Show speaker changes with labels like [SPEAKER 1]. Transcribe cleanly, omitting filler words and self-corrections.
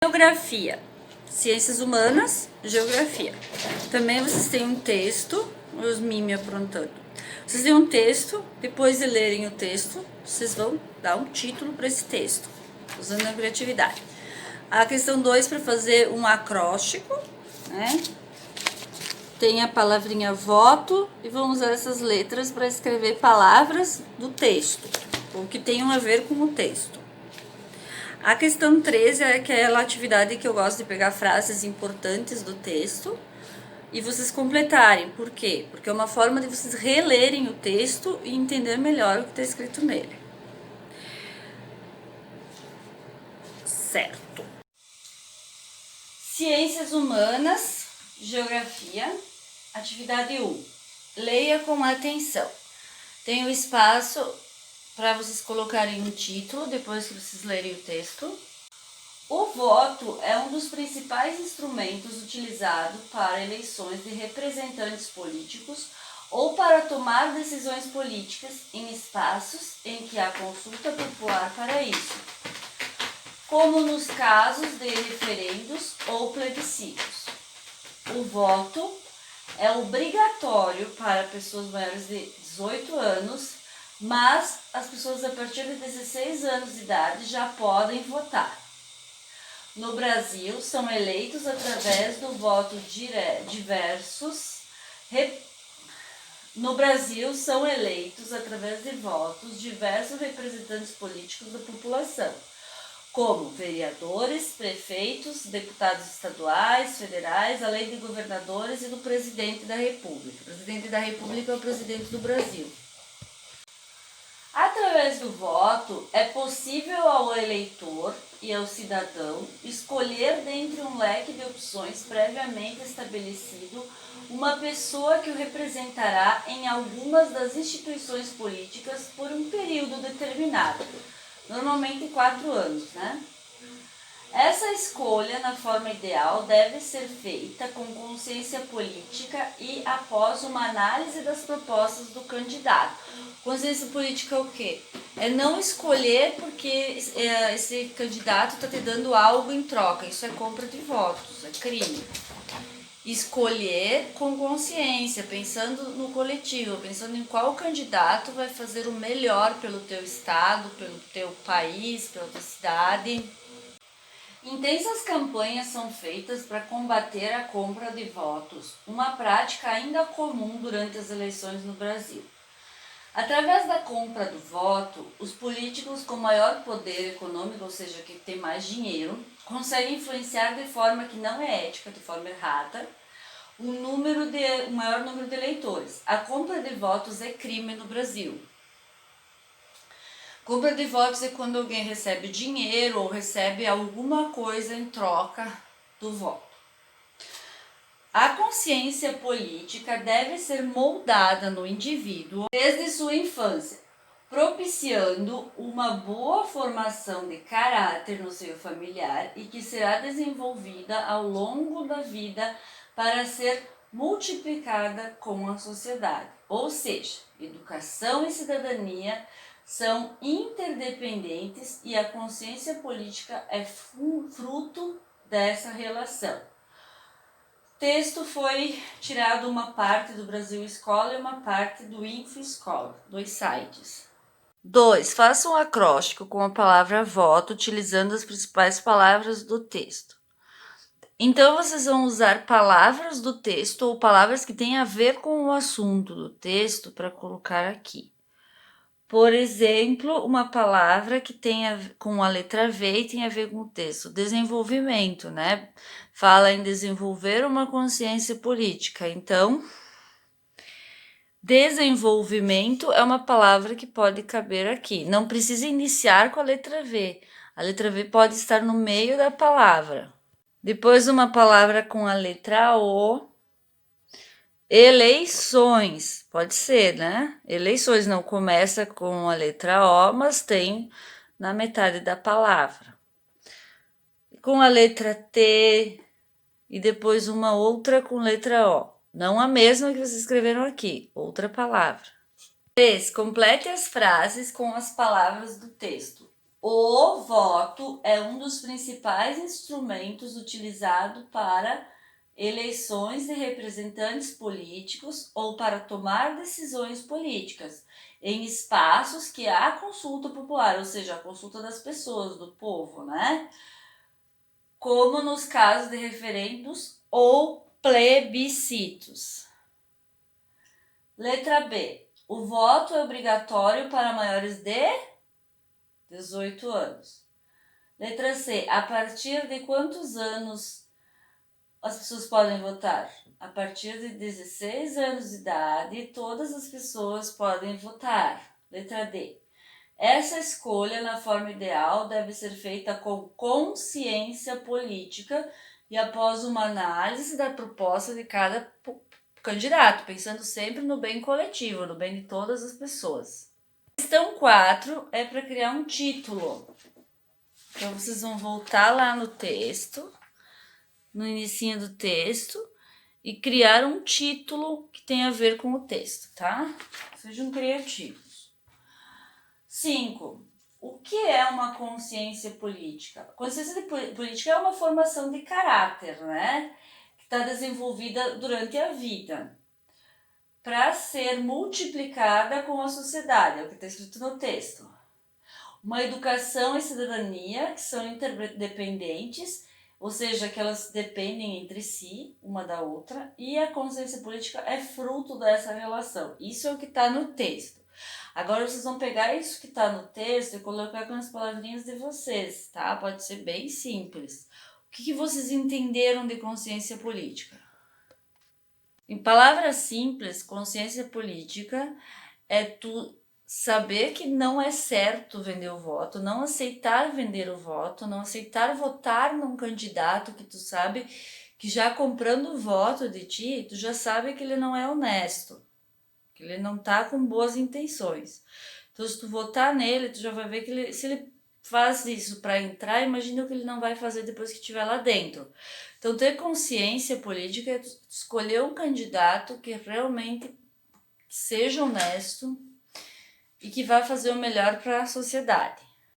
[SPEAKER 1] Geografia, ciências humanas, geografia. Também vocês têm um texto, os mime aprontando. Vocês têm um texto, depois de lerem o texto, vocês vão dar um título para esse texto, usando a criatividade. A questão 2, para fazer um acróstico, né? Tem a palavrinha voto e vão usar essas letras para escrever palavras do texto, ou que tenham a ver com o texto. A questão 13 é aquela atividade que eu gosto de pegar frases importantes do texto e vocês completarem. Por quê? Porque é uma forma de vocês relerem o texto e entender melhor o que está escrito nele. Certo. Ciências humanas, geografia, atividade 1. Leia com atenção. Tem o espaço para vocês colocarem um título depois que vocês lerem o texto. O voto é um dos principais instrumentos utilizados para eleições de representantes políticos ou para tomar decisões políticas em espaços em que há consulta popular para isso, como nos casos de referendos ou plebiscitos. O voto é obrigatório para pessoas maiores de 18 anos, mas as pessoas a partir de 16 anos de idade já podem votar. No Brasil, são eleitos através do voto diversos representantes políticos da população, como vereadores, prefeitos, deputados estaduais, federais, além de governadores e do presidente da República. O presidente da República é o presidente do Brasil. Através do voto, é possível ao eleitor e ao cidadão escolher dentre um leque de opções previamente estabelecido uma pessoa que o representará em algumas das instituições políticas por um período determinado, normalmente 4 anos, né? Essa escolha, na forma ideal, deve ser feita com consciência política e após uma análise das propostas do candidato. Consciência política é o quê? É não escolher porque esse candidato está te dando algo em troca. Isso é compra de votos, é crime. Escolher com consciência, pensando no coletivo, pensando em qual candidato vai fazer o melhor pelo teu estado, pelo teu país, pela tua cidade. Intensas campanhas são feitas para combater a compra de votos, uma prática ainda comum durante as eleições no Brasil. Através da compra do voto, os políticos com maior poder econômico, ou seja, que tem mais dinheiro, conseguem influenciar de forma que não é ética, de forma errada, um maior número de eleitores. A compra de votos é crime no Brasil. Compra de votos é quando alguém recebe dinheiro ou recebe alguma coisa em troca do voto. A consciência política deve ser moldada no indivíduo desde sua infância, propiciando uma boa formação de caráter no seio familiar e que será desenvolvida ao longo da vida para ser multiplicada com a sociedade. Ou seja, educação e cidadania são interdependentes e a consciência política é fruto dessa relação. Texto foi tirado uma parte do Brasil Escola e uma parte do Info Escola, 2 sites. 2. Faça um acróstico com a palavra voto, utilizando as principais palavras do texto. Então, vocês vão usar palavras do texto ou palavras que têm a ver com o assunto do texto para colocar aqui. Por exemplo, uma palavra que tem com a letra V e tem a ver com o texto. Desenvolvimento, né? Fala em desenvolver uma consciência política. Então, desenvolvimento é uma palavra que pode caber aqui. Não precisa iniciar com a letra V. A letra V pode estar no meio da palavra. Depois, uma palavra com a letra O. Eleições, pode ser, né? Eleições não começa com a letra O, mas tem na metade da palavra. Com a letra T e depois uma outra com letra O. Não a mesma que vocês escreveram aqui, outra palavra. 3. Complete as frases com as palavras do texto. O voto é um dos principais instrumentos utilizados para eleições de representantes políticos ou para tomar decisões políticas em espaços que há consulta popular, ou seja, a consulta das pessoas, do povo, né? Como nos casos de referendos ou plebiscitos. Letra B. O voto é obrigatório para maiores de 18 anos. Letra C. A partir de quantos anos as pessoas podem votar? A partir de 16 anos de idade, todas as pessoas podem votar. Letra D. Essa escolha na forma ideal deve ser feita com consciência política e após uma análise da proposta de cada candidato, pensando sempre no bem coletivo, no bem de todas as pessoas. Questão 4 é para criar um título. Então, vocês vão voltar lá no texto, no inicinho do texto, e criar um título que tenha a ver com o texto, tá? Sejam criativos. 5. O que é uma consciência política? Consciência política é uma formação de caráter, né? Que está desenvolvida durante a vida para ser multiplicada com a sociedade, é o que está escrito no texto. Uma educação e cidadania que são interdependentes, ou seja, que elas dependem entre si, uma da outra, e a consciência política é fruto dessa relação. Isso é o que está no texto. Agora vocês vão pegar isso que está no texto e colocar com as palavrinhas de vocês, tá? Pode ser bem simples. O que vocês entenderam de consciência política? Em palavras simples, consciência política é tu saber que não é certo vender o voto, não aceitar vender o voto, não aceitar votar num candidato que tu sabe que já comprando o voto de ti, tu já sabe que ele não é honesto, que ele não tá com boas intenções. Então, se tu votar nele, tu já vai ver que se ele faz isso para entrar, imagina o que ele não vai fazer depois que estiver lá dentro. Então, ter consciência política é escolher um candidato que realmente seja honesto e que vai fazer o melhor para a sociedade.